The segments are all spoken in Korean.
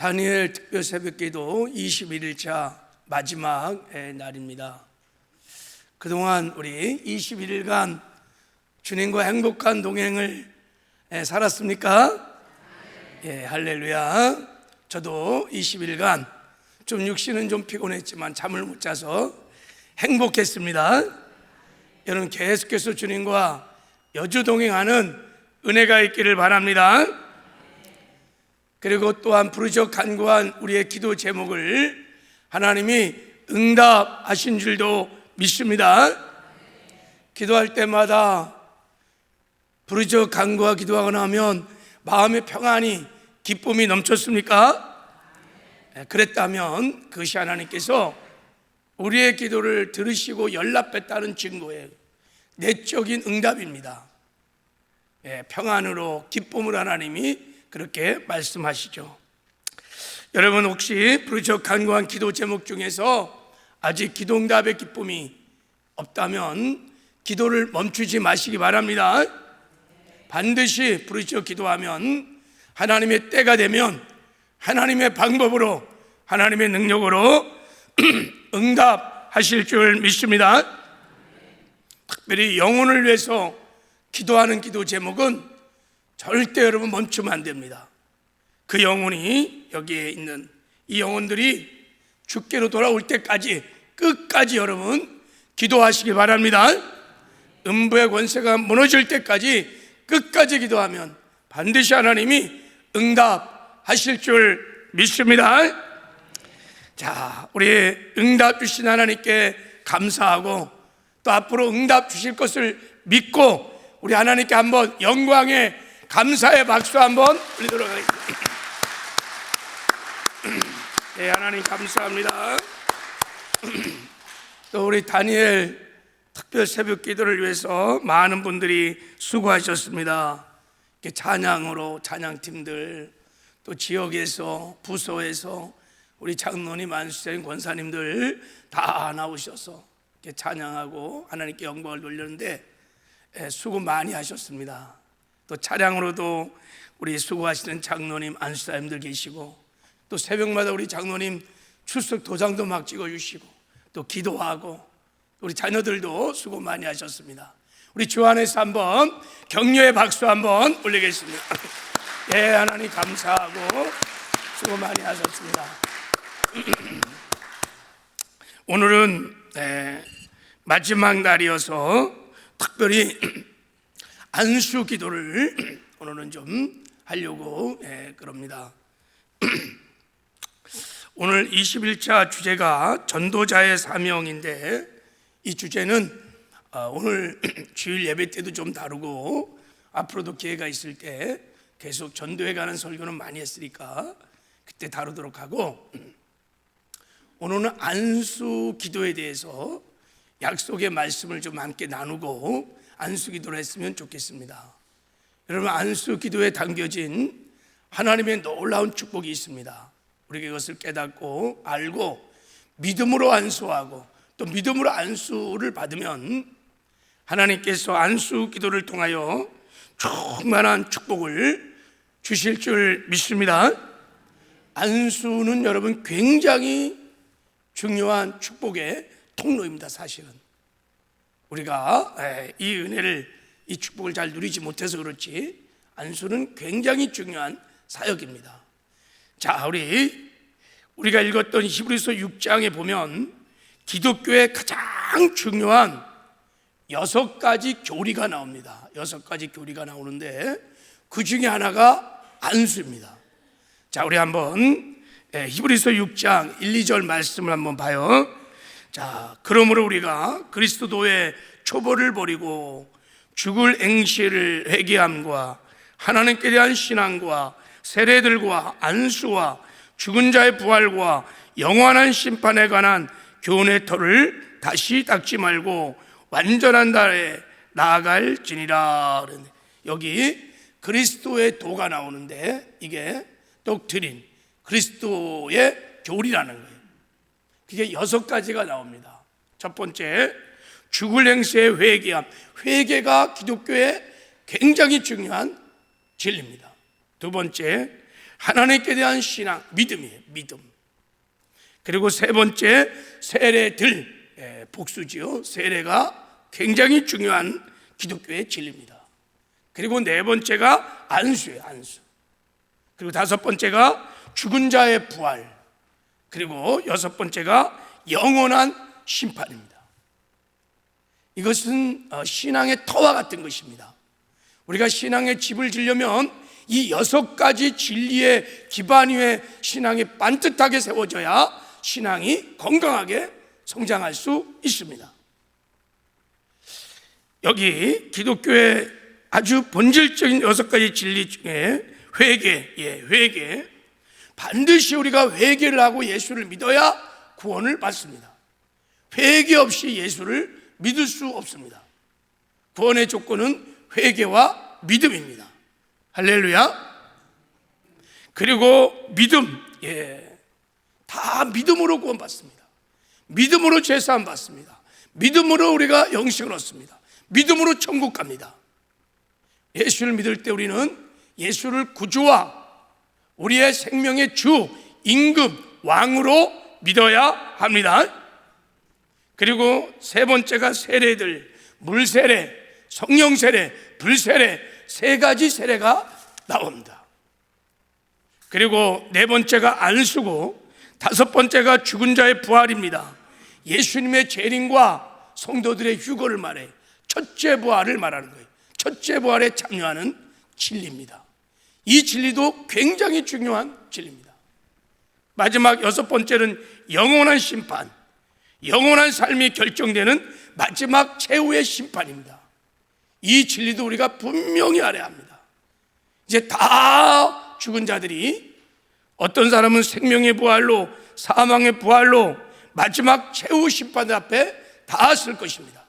다니엘 특별 새벽기도 21일차 마지막 날입니다. 그동안 우리 21일간 주님과 행복한 동행을 살았습니까? 예, 할렐루야. 저도 20일간 좀 육신은 좀 피곤했지만 잠을 못 자서 행복했습니다. 여러분 계속해서 주님과 여주 동행하는 은혜가 있기를 바랍니다. 그리고 또한 부르짖어 간구한 우리의 기도 제목을 하나님이 응답하신 줄도 믿습니다. 기도할 때마다 부르짖어 간구와 기도하거나 하면 마음의 평안이 기쁨이 넘쳤습니까? 그랬다면 그것이 하나님께서 우리의 기도를 들으시고 연락했다는 증거예요. 내적인 응답입니다. 평안으로 기쁨으로 하나님이 그렇게 말씀하시죠. 여러분 혹시 부르짖어 간구한 기도 제목 중에서 아직 기도 응답의 기쁨이 없다면 기도를 멈추지 마시기 바랍니다. 반드시 부르짖어 기도하면 하나님의 때가 되면 하나님의 방법으로 하나님의 능력으로 응답하실 줄 믿습니다. 특별히 영혼을 위해서 기도하는 기도 제목은 절대 여러분 멈추면 안 됩니다. 그 영혼이 여기에 있는 이 영혼들이 주께로 돌아올 때까지 끝까지 여러분 기도하시기 바랍니다. 음부의 권세가 무너질 때까지 끝까지 기도하면 반드시 하나님이 응답하실 줄 믿습니다. 자, 우리 응답 주신 하나님께 감사하고 또 앞으로 응답 주실 것을 믿고 우리 하나님께 한번 영광의 감사의 박수 한번 올리도록 하겠습니다. 네, 하나님 감사합니다. 또 우리 다니엘 특별 새벽 기도를 위해서 많은 분들이 수고하셨습니다. 찬양으로 찬양팀들 또 지역에서 부서에서 우리 장로님, 안수사님, 권사님들 다 나오셔서 찬양하고 하나님께 영광을 돌렸는데 수고 많이 하셨습니다. 또 차량으로도 우리 수고하시는 장로님, 안수사님들 계시고 또 새벽마다 우리 장로님 출석 도장도 막 찍어주시고 또 기도하고 우리 자녀들도 수고 많이 하셨습니다. 우리 주 안에서 한번 격려의 박수 한번 올리겠습니다. 예, 하나님 감사하고 수고 많이 하셨습니다. 오늘은 마지막 날이어서 특별히 안수 기도를 오늘은 좀 하려고 그럽니다. 오늘 21차 주제가 전도자의 사명인데 이 주제는 오늘 주일 예배 때도 좀 다루고 앞으로도 기회가 있을 때 계속 전도에 관한 설교는 많이 했으니까 그때 다루도록 하고, 오늘은 안수 기도에 대해서 약속의 말씀을 좀 함께 나누고 안수 기도를 했으면 좋겠습니다. 여러분 안수 기도에 담겨진 하나님의 놀라운 축복이 있습니다. 우리가 이것을 깨닫고 알고 믿음으로 안수하고 또 믿음으로 안수를 받으면 하나님께서 안수 기도를 통하여 충만한 축복을 주실 줄 믿습니다. 안수는 여러분 굉장히 중요한 축복의 통로입니다. 사실은 우리가 이 은혜를, 이 축복을 잘 누리지 못해서 그렇지 안수는 굉장히 중요한 사역입니다. 자, 우리가 읽었던 히브리서 6장에 보면 기독교의 가장 중요한 6가지 교리가 나옵니다. 6가지 교리가 나오는데 그 중에 하나가 안수입니다. 자, 우리 한번 히브리서 6장 1, 2절 말씀을 한번 봐요. 자, 그러므로 우리가 그리스도의 초보를 버리고 죽을 앵시를 회개함과 하나님께 대한 신앙과 세례들과 안수와 죽은 자의 부활과 영원한 심판에 관한 교훈의 터를 다시 닦지 말고 완전한 날에 나아갈지니라. 여기 그리스도의 도가 나오는데 이게 독트린, 그리스도의 교리라는 거예요. 그게 6가지가 나옵니다. 첫 번째, 죽을 행세의 회개함. 회개가 기독교의 굉장히 중요한 진리입니다. 두 번째, 하나님께 대한 신앙, 믿음이에요. 믿음. 그리고 세 번째, 세례들, 복수지요. 세례가 굉장히 중요한 기독교의 진리입니다. 그리고 네 번째가 안수예요. 안수. 그리고 다섯 번째가 죽은 자의 부활. 그리고 여섯 번째가 영원한 심판입니다. 이것은 신앙의 터와 같은 것입니다. 우리가 신앙의 집을 지려면 이 여섯 가지 진리의 기반 위에 신앙이 반듯하게 세워져야 신앙이 건강하게 성장할 수 있습니다. 여기 기독교의 아주 본질적인 여섯 가지 진리 중에 회개. 반드시 우리가 회개를 하고 예수를 믿어야 구원을 받습니다. 회개 없이 예수를 믿을 수 없습니다. 구원의 조건은 회개와 믿음입니다. 할렐루야. 그리고 믿음, 다 믿음으로 구원받습니다. 믿음으로 죄사함 받습니다. 믿음으로 우리가 영생을 얻습니다. 믿음으로 천국 갑니다. 예수를 믿을 때 우리는 예수를 구주와 우리의 생명의 주, 임금, 왕으로 믿어야 합니다. 그리고 세 번째가 세례들, 물세례, 성령세례, 불세례, 세 가지 세례가 나옵니다. 그리고 네 번째가 안수고 다섯 번째가 죽은 자의 부활입니다. 예수님의 재림과 성도들의 휴거를 말해 첫째 부활을 말하는 거예요. 첫째 부활에 참여하는 진리입니다. 이 진리도 굉장히 중요한 진리입니다. 마지막 여섯 번째는 영원한 심판, 영원한 삶이 결정되는 마지막 최후의 심판입니다. 이 진리도 우리가 분명히 알아야 합니다. 이제 다 죽은 자들이 어떤 사람은 생명의 부활로, 사망의 부활로 마지막 최후 심판 앞에 다 쓸 것입니다.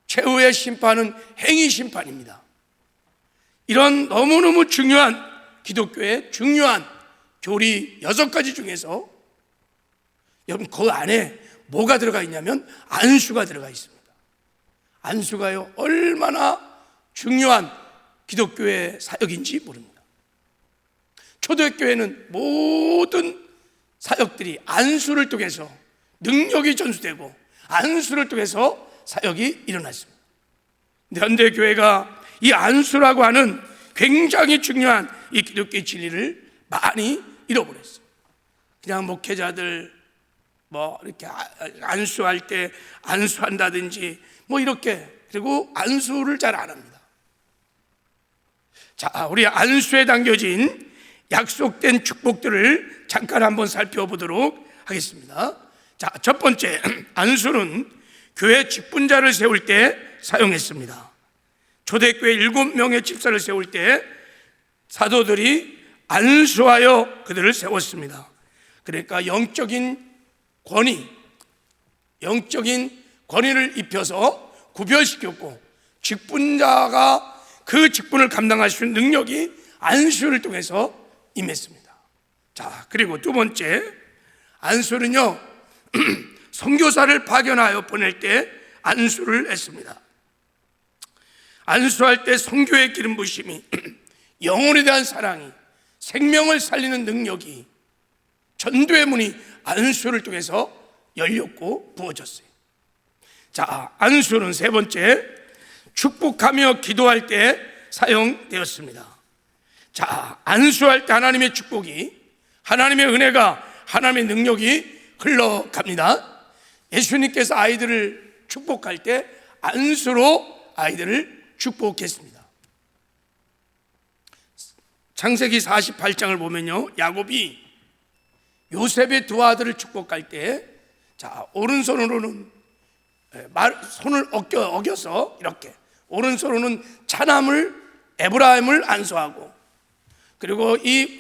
최후의 심판은 행위 심판입니다. 이런 너무너무 중요한 기독교의 중요한 교리 여섯 가지 중에서 여러분 그 안에 뭐가 들어가 있냐면 안수가 들어가 있습니다. 안수가요 얼마나 중요한 기독교의 사역인지 모릅니다. 초대교회는 모든 사역들이 안수를 통해서 능력이 전수되고 안수를 통해서 사역이 일어났습니다. 현대교회가 이 안수라고 하는 굉장히 중요한 이 기독교의 진리를 많이 잃어버렸어요. 그냥 목회자들 이렇게 안수할 때 안수한다든지 이렇게, 그리고 안수를 잘 안 합니다. 자, 우리 안수에 담겨진 약속된 축복들을 잠깐 한번 살펴보도록 하겠습니다. 자, 첫 번째, 안수는 교회 직분자를 세울 때 사용했습니다. 초대교회 7명의 집사를 세울 때 사도들이 안수하여 그들을 세웠습니다. 그러니까 영적인 권위를 입혀서 구별시켰고, 직분자가 그 직분을 감당할 수 있는 능력이 안수를 통해서 임했습니다. 자, 그리고 두 번째, 안수는요 선교사를 파견하여 보낼 때 안수를 했습니다. 안수할 때 선교의 기름 부심이, 영혼에 대한 사랑이, 생명을 살리는 능력이, 전도의 문이 안수를 통해서 열렸고 부어졌어요. 자, 안수는 세 번째, 축복하며 기도할 때 사용되었습니다. 자, 안수할 때 하나님의 축복이, 하나님의 은혜가, 하나님의 능력이 흘러갑니다. 예수님께서 아이들을 축복할 때 안수로 아이들을 축복했습니다. 창세기 48장을 보면요, 야곱이 요셉의 두 아들을 축복할 때, 자, 오른손으로는 손을 어겨서 이렇게, 오른손으로는 차남을 에브라임을 안수하고, 그리고 이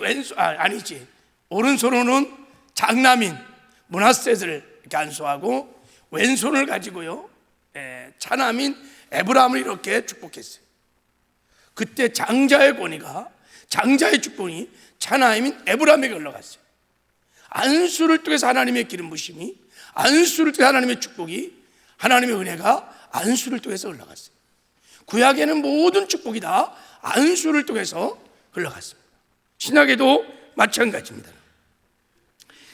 오른손으로는 장남인 므낫세를 이렇게 안수하고, 왼손을 가지고요 차남인 에브라임을 이렇게 축복했어요. 그때 장자의 권위가, 장자의 축복이 차남인 에브라임에게 올라갔어요. 안수를 통해서 하나님의 기름 부심이, 안수를 통해서 하나님의 축복이, 하나님의 은혜가 안수를 통해서 흘러갔어요. 구약에는 모든 축복이 다 안수를 통해서 흘러갔습니다. 신약에도 마찬가지입니다.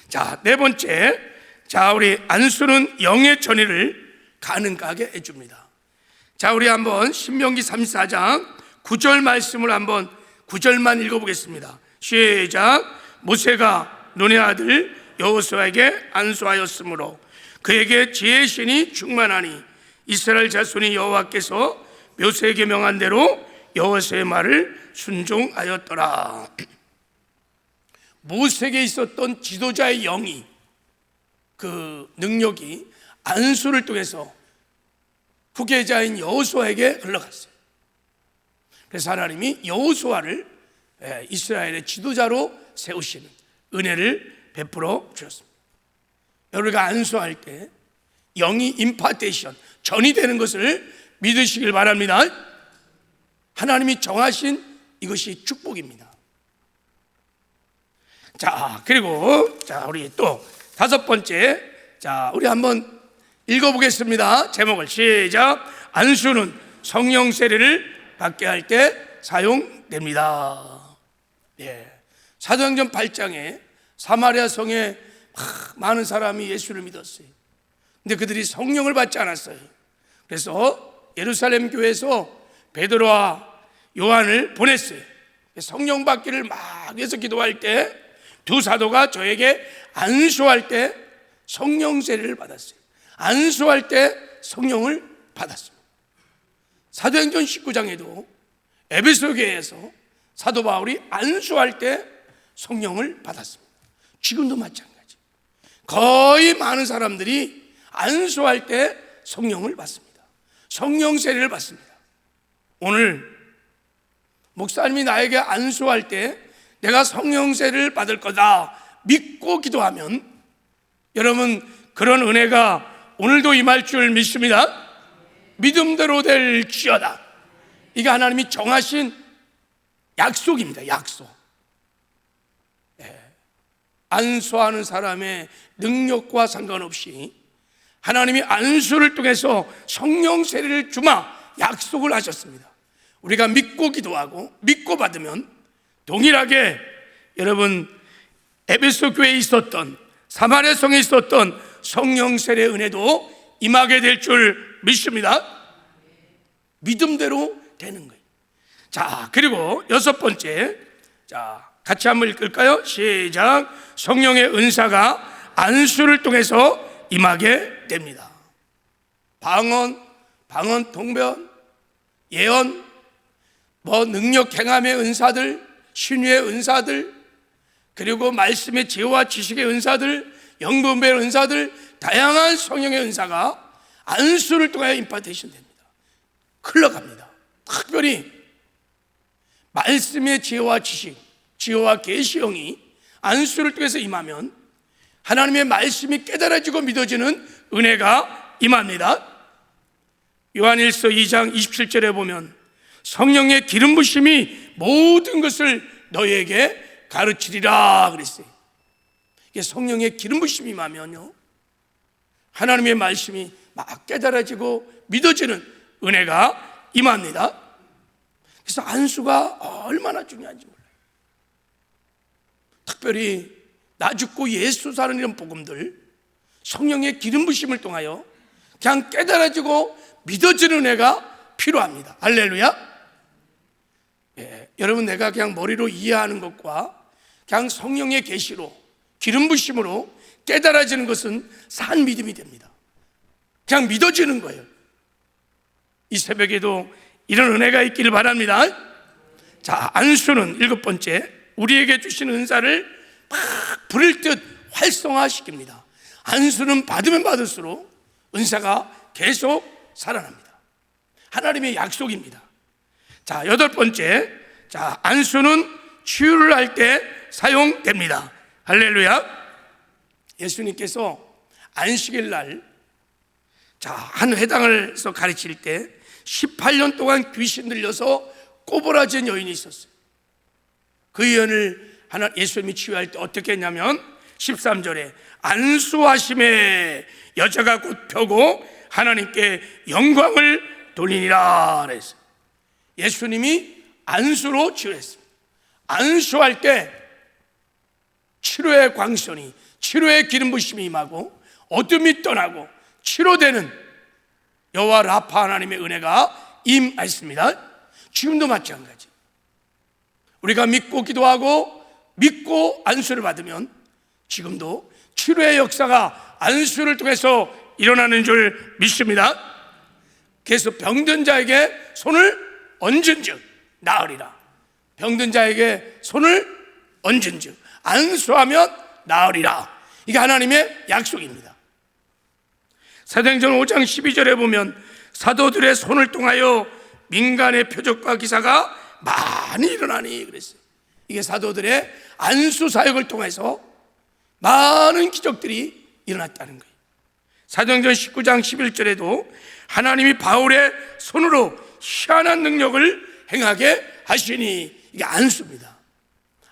자, 네 번째, 자, 우리 안수는 영의 전의를 가능하게 해줍니다. 자, 우리 한번 신명기 34장 9절 말씀을 한번 9절만 읽어보겠습니다. 시작. 모세가 눈의 아들 여호수아에게 안수하였으므로 그에게 지혜의 신이 충만하니 이스라엘 자손이 여호와께서 모세에게 명한 대로 여호수아의 말을 순종하였더라. 모세에게 있었던 지도자의 영이, 그 능력이 안수를 통해서 후계자인 여호수아에게 흘러갔어요. 그래서 하나님이 여호수아를 이스라엘의 지도자로 세우시는 은혜를 베풀어 주셨습니다. 우리가 안수할 때 영이 임파테이션, 전이 되는 것을 믿으시길 바랍니다. 하나님이 정하신 이것이 축복입니다. 자, 그리고 자, 우리 또 다섯 번째, 자, 우리 한번 읽어보겠습니다. 제목을 시작. 안수는 성령 세례를 받게 할 때 사용됩니다. 예. 사도행전 8장에 사마리아 성에 많은 사람이 예수를 믿었어요. 근데 그들이 성령을 받지 않았어요. 그래서 예루살렘 교회에서 베드로와 요한을 보냈어요. 성령 받기를 막 위해서 기도할 때 두 사도가 저에게 안수할 때 성령 세례를 받았어요. 안수할 때 성령을 받았습니다. 사도행전 19장에도 에베소 교회에서 사도 바울이 안수할 때 성령을 받았습니다. 지금도 마찬가지. 거의 많은 사람들이 안수할 때 성령을 받습니다. 성령 세례를 받습니다. 오늘 목사님이 나에게 안수할 때 내가 성령 세례를 받을 거다 믿고 기도하면 여러분 그런 은혜가 오늘도 임할 줄 믿습니다. 믿음대로 될지어다. 이게 하나님이 정하신 약속입니다. 약속. 안수하는 사람의 능력과 상관없이 하나님이 안수를 통해서 성령 세례를 주마 약속을 하셨습니다. 우리가 믿고 기도하고 믿고 받으면 동일하게 여러분 에베소 교회에 있었던 사마리아 성에 있었던 성령 세례 은혜도 임하게 될 줄 믿습니다. 믿음대로 되는 거예요. 자, 그리고 여섯 번째, 자, 같이 한번 읽을까요? 시작. 성령의 은사가 안수를 통해서 임하게 됩니다. 방언, 통변, 예언, 능력 행함의 은사들, 신유의 은사들, 그리고 말씀의 지혜와 지식의 은사들, 영분별 은사들, 다양한 성령의 은사가 안수를 통하여 임파테이션 됩니다. 흘러갑니다. 특별히 말씀의 지혜와 지식, 지혜와 계시형이 안수를 통해서 임하면 하나님의 말씀이 깨달아지고 믿어지는 은혜가 임합니다. 요한일서 2장 27절에 보면 성령의 기름 부심이 모든 것을 너희에게 가르치리라 그랬어요. 이게 성령의 기름 부심이 임하면요 하나님의 말씀이 막 깨달아지고 믿어지는 은혜가 임합니다. 그래서 안수가 얼마나 중요한지 몰라요. 특별히 나 죽고 예수 사는 이런 복음들 성령의 기름 부심을 통하여 그냥 깨달아지고 믿어지는 은혜가 필요합니다. 할렐루야. 예, 여러분 내가 그냥 머리로 이해하는 것과 그냥 성령의 계시로 기름 부심으로 깨달아지는 것은 산 믿음이 됩니다. 그냥 믿어지는 거예요. 이 새벽에도 이런 은혜가 있기를 바랍니다. 자, 안수는 일곱 번째, 우리에게 주신 은사를 막 불을 듯 활성화시킵니다. 안수는 받으면 받을수록 은사가 계속 살아납니다. 하나님의 약속입니다. 자, 여덟 번째, 자, 안수는 치유를 할 때 사용됩니다. 할렐루야. 예수님께서 안식일 날, 자, 한 회당에서 가르칠 때 18년 동안 귀신 들려서 꼬부라진 여인이 있었어요. 그 여인을 예수님이 치유할 때 어떻게 했냐면 13절에 안수하심에 여자가 곧 펴고 하나님께 영광을 돌리니라 그랬어요. 예수님이 안수로 치유했습니다. 안수할 때 치료의 광선이, 치료의 기름 부심이 임하고 어둠이 떠나고 치료되는 여호와 라파 하나님의 은혜가 임하였습니다. 지금도 마찬가지. 우리가 믿고 기도하고 믿고 안수를 받으면 지금도 치료의 역사가 안수를 통해서 일어나는 줄 믿습니다. 그래서 병든 자에게 손을 얹은즉 나으리라. 병든 자에게 손을 얹은즉 안수하면 나으리라. 이게 하나님의 약속입니다. 사도행전 5장 12절에 보면 사도들의 손을 통하여 민간의 표적과 기사가 많이 일어나니 그랬어요. 이게 사도들의 안수 사역을 통해서 많은 기적들이 일어났다는 거예요. 사도행전 19장 11절에도 하나님이 바울의 손으로 희한한 능력을 행하게 하시니, 이게 안수입니다.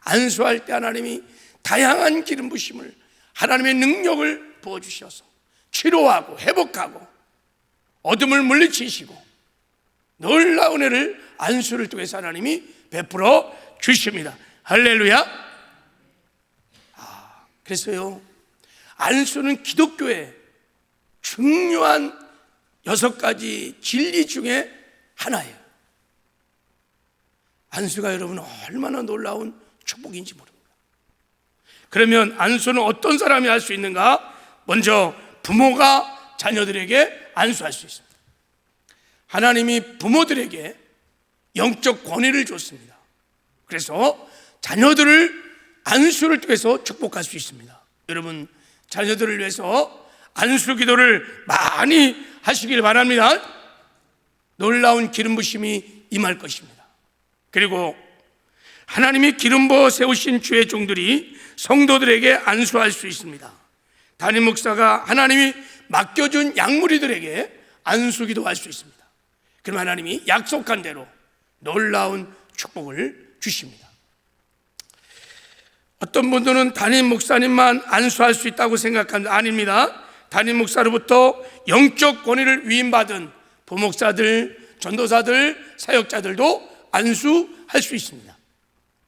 안수할 때 하나님이 다양한 기름 부심을, 하나님의 능력을 부어주셔서 치료하고 회복하고 어둠을 물리치시고 놀라운 은혜를 안수를 통해서 하나님이 베풀어 주십니다. 할렐루야. 그래서요, 안수는 기독교의 중요한 6가지 진리 중에 하나예요. 안수가 여러분 얼마나 놀라운 축복인지 모릅니다. 그러면 안수는 어떤 사람이 할 수 있는가? 먼저 부모가 자녀들에게 안수할 수 있습니다. 하나님이 부모들에게 영적 권위를 줬습니다. 그래서 자녀들을 안수를 통해서 축복할 수 있습니다. 여러분, 자녀들을 위해서 안수 기도를 많이 하시길 바랍니다. 놀라운 기름 부심이 임할 것입니다. 그리고 하나님이 기름 부어 세우신 주의 종들이 성도들에게 안수할 수 있습니다. 담임 목사가 하나님이 맡겨준 양무리들에게 안수 기도할 수 있습니다. 그럼 하나님이 약속한 대로 놀라운 축복을 주십니다. 어떤 분들은 담임 목사님만 안수할 수 있다고 생각합니다. 아닙니다. 담임 목사로부터 영적 권위를 위임받은 부목사들, 전도사들, 사역자들도 안수할 수 있습니다.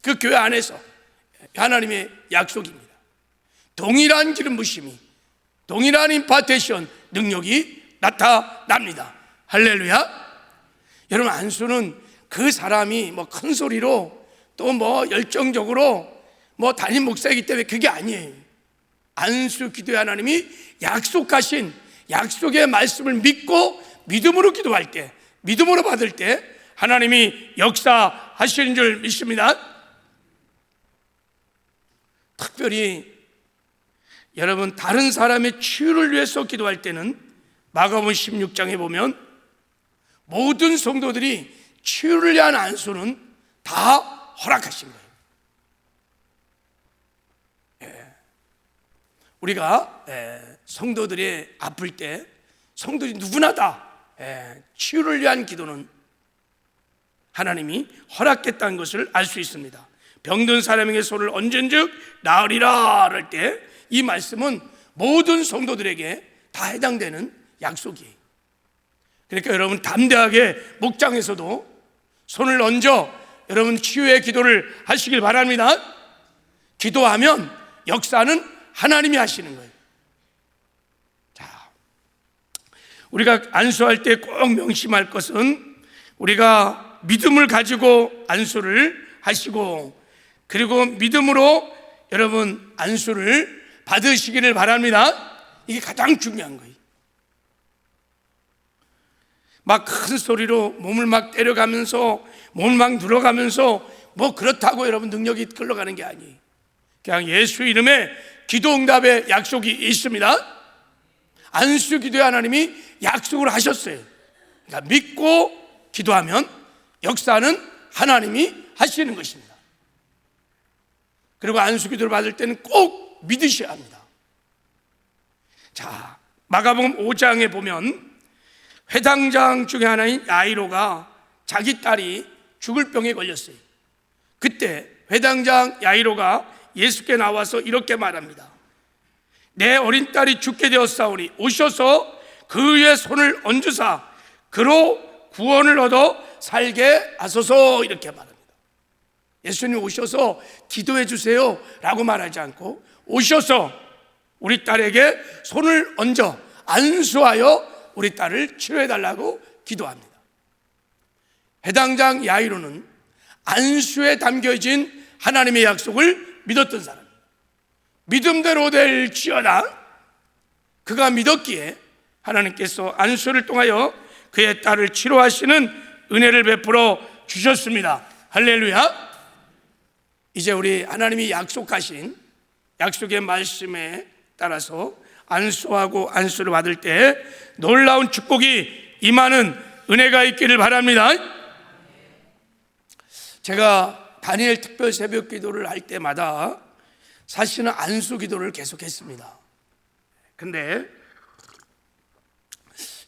그 교회 안에서 하나님의 약속입니다. 동일한 기름 부심이, 동일한 임파테이션 능력이 나타납니다. 할렐루야. 여러분, 안수는 그 사람이 큰 소리로 또 열정적으로 담임 목사이기 때문에 그게 아니에요. 안수 기도에 하나님이 약속하신 약속의 말씀을 믿고 믿음으로 기도할 때, 믿음으로 받을 때 하나님이 역사하시는 줄 믿습니다. 특별히 여러분, 다른 사람의 치유를 위해서 기도할 때는 마가복음 16장에 보면 모든 성도들이 치유를 위한 안수는 다 허락하신 거예요. 우리가 성도들이 아플 때 성도들이 누구나 다 치유를 위한 기도는 하나님이 허락했다는 것을 알 수 있습니다. 병든 사람에게 손을 얹은즉 나으리라 할 때 이 말씀은 모든 성도들에게 다 해당되는 약속이에요. 그러니까 여러분, 담대하게 목장에서도 손을 얹어 여러분 치유의 기도를 하시길 바랍니다. 기도하면 역사는 하나님이 하시는 거예요. 자, 우리가 안수할 때 꼭 명심할 것은 우리가 믿음을 가지고 안수를 하시고, 그리고 믿음으로 여러분 안수를 받으시기를 바랍니다. 이게 가장 중요한 거예요. 막 큰 소리로 몸을 막 때려가면서 몸을 막 눌러가면서 그렇다고 여러분 능력이 흘러가는 게 아니에요. 그냥 예수 이름에 기도 응답의 약속이 있습니다. 안수 기도에 하나님이 약속을 하셨어요. 그러니까 믿고 기도하면 역사는 하나님이 하시는 것입니다. 그리고 안수 기도를 받을 때는 꼭 믿으셔야 합니다. 자, 마가복음 5장에 보면 회당장 중에 하나인 야이로가 자기 딸이 죽을 병에 걸렸어요. 그때 회당장 야이로가 예수께 나와서 이렇게 말합니다. 내 어린 딸이 죽게 되었사오니 오셔서 그 위에 손을 얹으사 그로 구원을 얻어 살게 하소서. 이렇게 말합니다. 예수님 오셔서 기도해 주세요 라고 말하지 않고 오셔서 우리 딸에게 손을 얹어 안수하여 우리 딸을 치료해 달라고 기도합니다. 해당 장 야이로는 안수에 담겨진 하나님의 약속을 믿었던 사람입니다. 믿음대로 될지어다. 그가 믿었기에 하나님께서 안수를 통하여 그의 딸을 치료하시는 은혜를 베풀어 주셨습니다. 할렐루야. 이제 우리 하나님이 약속하신 약속의 말씀에 따라서 안수하고 안수를 받을 때 놀라운 축복이 임하는 은혜가 있기를 바랍니다. 제가 다니엘 특별 새벽 기도를 할 때마다 사실은 안수 기도를 계속했습니다. 근데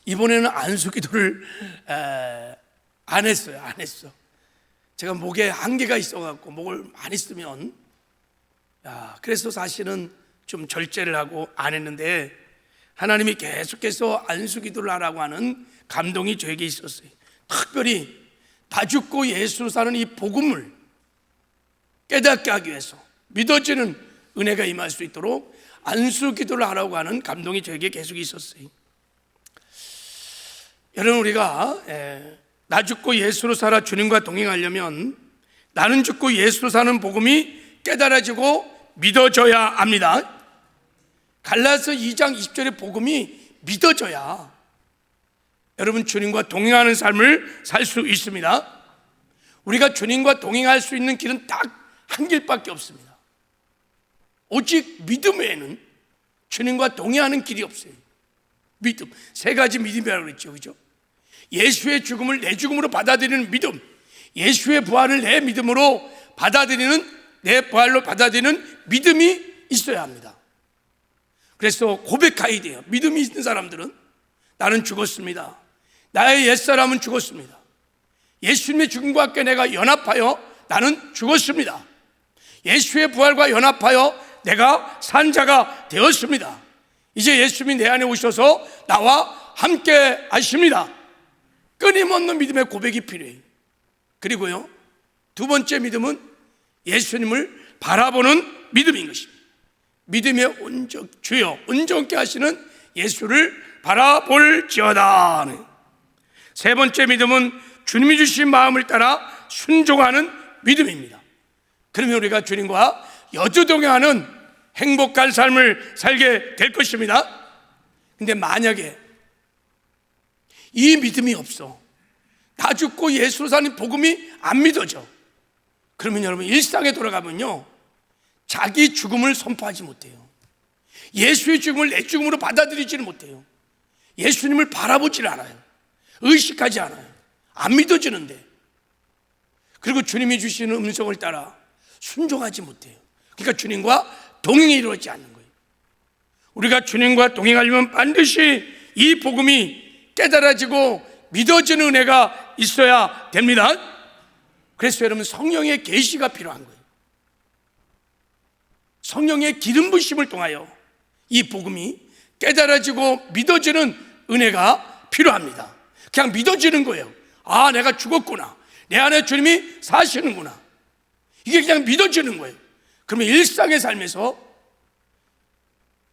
이번에는 안수 기도를 안 했어요. 제가 목에 한계가 있어갖고 목을 많이 쓰면 그래서 사실은 좀 절제를 하고 안 했는데 하나님이 계속해서 안수 기도를 하라고 하는 감동이 저에게 있었어요. 특별히 다 죽고 예수로 사는 이 복음을 깨닫게 하기 위해서 믿어지는 은혜가 임할 수 있도록 안수 기도를 하라고 하는 감동이 저에게 계속 있었어요. 여러분, 우리가 나 죽고 예수로 살아 주님과 동행하려면 나는 죽고 예수로 사는 복음이 깨달아지고 믿어져야 합니다. 갈라디아서 2장 20절의 복음이 믿어져야 여러분 주님과 동행하는 삶을 살 수 있습니다. 우리가 주님과 동행할 수 있는 길은 딱 한 길밖에 없습니다. 오직 믿음 외에는 주님과 동행하는 길이 없어요. 믿음, 세 가지 믿음이라고 그랬죠, 그죠? 예수의 죽음을 내 죽음으로 받아들이는 믿음, 예수의 부활을 내 믿음으로 받아들이는, 내 부활로 받아들이는 믿음이 있어야 합니다. 그래서 고백해야 돼요. 믿음이 있는 사람들은 나는 죽었습니다. 나의 옛사람은 죽었습니다. 예수님의 죽음과 함께 내가 연합하여 나는 죽었습니다. 예수의 부활과 연합하여 내가 산 자가 되었습니다. 이제 예수님이 내 안에 오셔서 나와 함께 하십니다. 끊임없는 믿음의 고백이 필요해요. 그리고요, 두 번째 믿음은 예수님을 바라보는 믿음인 것입니다. 믿음의 주여 온전케 하시는 예수를 바라볼지어다. 세 번째 믿음은 주님이 주신 마음을 따라 순종하는 믿음입니다. 그러면 우리가 주님과 여주동행하는 행복한 삶을 살게 될 것입니다. 근데 만약에 이 믿음이 없어, 다 죽고 예수로 사는 복음이 안 믿어져, 그러면 여러분 일상에 돌아가면요, 자기 죽음을 선포하지 못해요. 예수의 죽음을 내 죽음으로 받아들이지는 못해요. 예수님을 바라보질 않아요. 의식하지 않아요. 안 믿어지는데, 그리고 주님이 주시는 음성을 따라 순종하지 못해요. 그러니까 주님과 동행이 이루어지지 않는 거예요. 우리가 주님과 동행하려면 반드시 이 복음이 깨달아지고 믿어지는 은혜가 있어야 됩니다. 그래서 여러분 성령의 계시가 필요한 거예요. 성령의 기름 부심을 통하여 이 복음이 깨달아지고 믿어지는 은혜가 필요합니다. 그냥 믿어지는 거예요. 아, 내가 죽었구나, 내 안에 주님이 사시는구나, 이게 그냥 믿어지는 거예요. 그러면 일상의 삶에서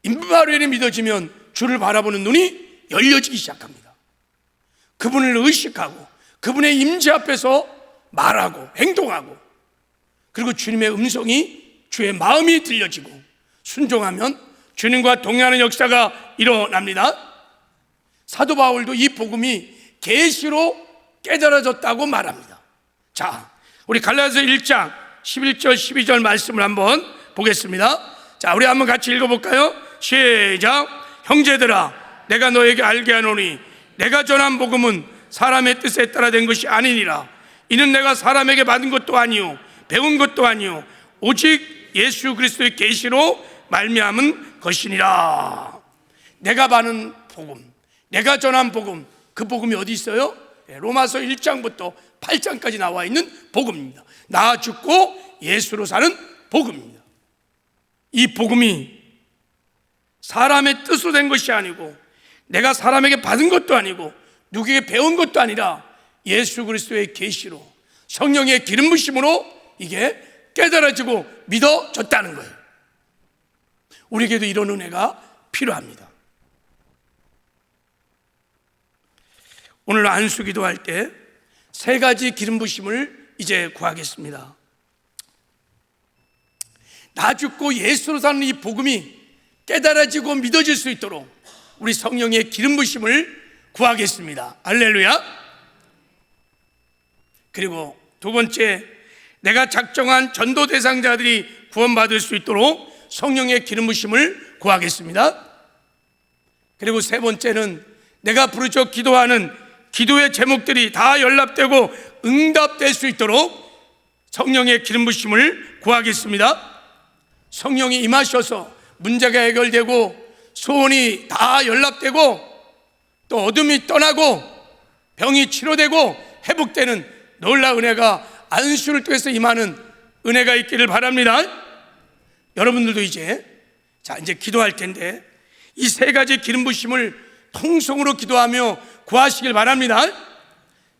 임마누엘이 믿어지면 주를 바라보는 눈이 열려지기 시작합니다. 그분을 의식하고 그분의 임재 앞에서 말하고 행동하고, 그리고 주님의 음성이 주의 마음이 들려지고 순종하면 주님과 동행하는 역사가 일어납니다. 사도 바울도 이 복음이 계시로 깨달아졌다고 말합니다. 자, 우리 갈라디아서 1장 11절 12절 말씀을 한번 보겠습니다. 자, 우리 한번 같이 읽어볼까요? 시작. 형제들아, 내가 너에게 알게 하노니 내가 전한 복음은 사람의 뜻에 따라 된 것이 아니니라. 이는 내가 사람에게 받은 것도 아니요 배운 것도 아니요 오직 예수 그리스도의 계시로 말미암은 것이니라. 내가 받은 복음, 내가 전한 복음, 그 복음이 어디 있어요? 로마서 1장부터 8장까지 나와 있는 복음입니다. 나 죽고 예수로 사는 복음입니다. 이 복음이 사람의 뜻으로 된 것이 아니고 내가 사람에게 받은 것도 아니고 누구에게 배운 것도 아니라 예수 그리스도의 계시로 성령의 기름 부심으로 이게 깨달아지고 믿어졌다는 거예요. 우리에게도 이런 은혜가 필요합니다. 오늘 안수기도 할 때 세 가지 기름 부심을 이제 구하겠습니다. 나 죽고 예수로 사는 이 복음이 깨달아지고 믿어질 수 있도록 우리 성령의 기름 부심을 구하겠습니다. 할렐루야. 그리고 두 번째, 내가 작정한 전도 대상자들이 구원받을 수 있도록 성령의 기름 부심을 구하겠습니다. 그리고 세 번째는 내가 부르짖어 기도하는 기도의 제목들이 다 연락되고 응답될 수 있도록 성령의 기름 부심을 구하겠습니다. 성령이 임하셔서 문제가 해결되고 소원이 다 연락되고 또 어둠이 떠나고 병이 치료되고 회복되는 놀라운 은혜가 안수를 통해서 임하는 은혜가 있기를 바랍니다. 여러분들도 이제 기도할 텐데 이 세 가지 기름 부심을 통성으로 기도하며 구하시길 바랍니다.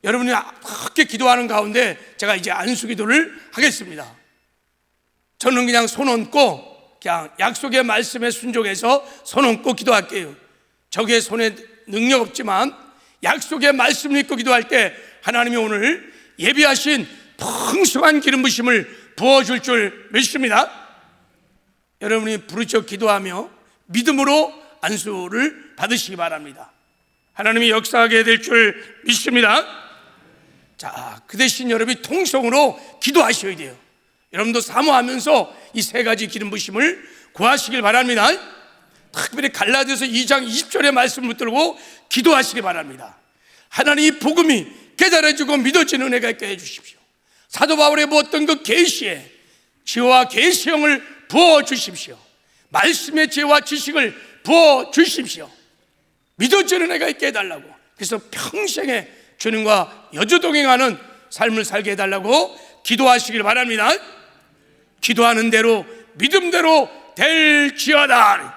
여러분이 그렇게 기도하는 가운데 제가 이제 안수 기도를 하겠습니다. 저는 그냥 손 얹고 그냥 약속의 말씀에 순종해서 손 얹고 기도할게요. 적의 손에 능력 없지만 약속의 말씀을 믿고 기도할 때 하나님이 오늘 예비하신 풍성한 기름 부심을 부어줄 줄 믿습니다. 여러분이 부르짖어 기도하며 믿음으로 안수를 받으시기 바랍니다. 하나님이 역사하게 될 줄 믿습니다. 자, 그 대신 여러분이 통성으로 기도하셔야 돼요. 여러분도 사모하면서 이 세 가지 기름 부심을 구하시길 바랍니다. 특별히 갈라디아서 2장 20절의 말씀을 붙들고 기도하시기 바랍니다. 하나님의 복음이 깨달아지고 믿어지는 은혜가 있게 해주십시오. 사도 바울의 부었던 그 계시에 지혜와 계시형을 부어주십시오. 말씀의 지혜와 지식을 부어주십시오. 믿어지는 은혜가 있게 해달라고, 그래서 평생에 주님과 여주동행하는 삶을 살게 해달라고 기도하시길 바랍니다. 기도하는 대로 믿음대로 될지어다.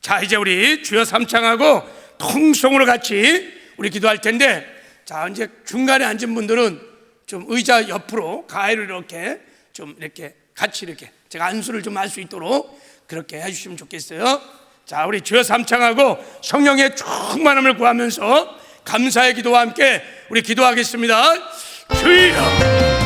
자, 이제 우리 주여 삼창하고 통성으로 같이 우리 기도할 텐데, 자, 이제 중간에 앉은 분들은 좀 의자 옆으로 가해로 이렇게 좀 이렇게 같이 이렇게 제가 안수를 좀 할 수 있도록 그렇게 해주시면 좋겠어요. 자, 우리 주여 삼창하고 성령의 충만함을 구하면서 감사의 기도와 함께 우리 기도하겠습니다. 주여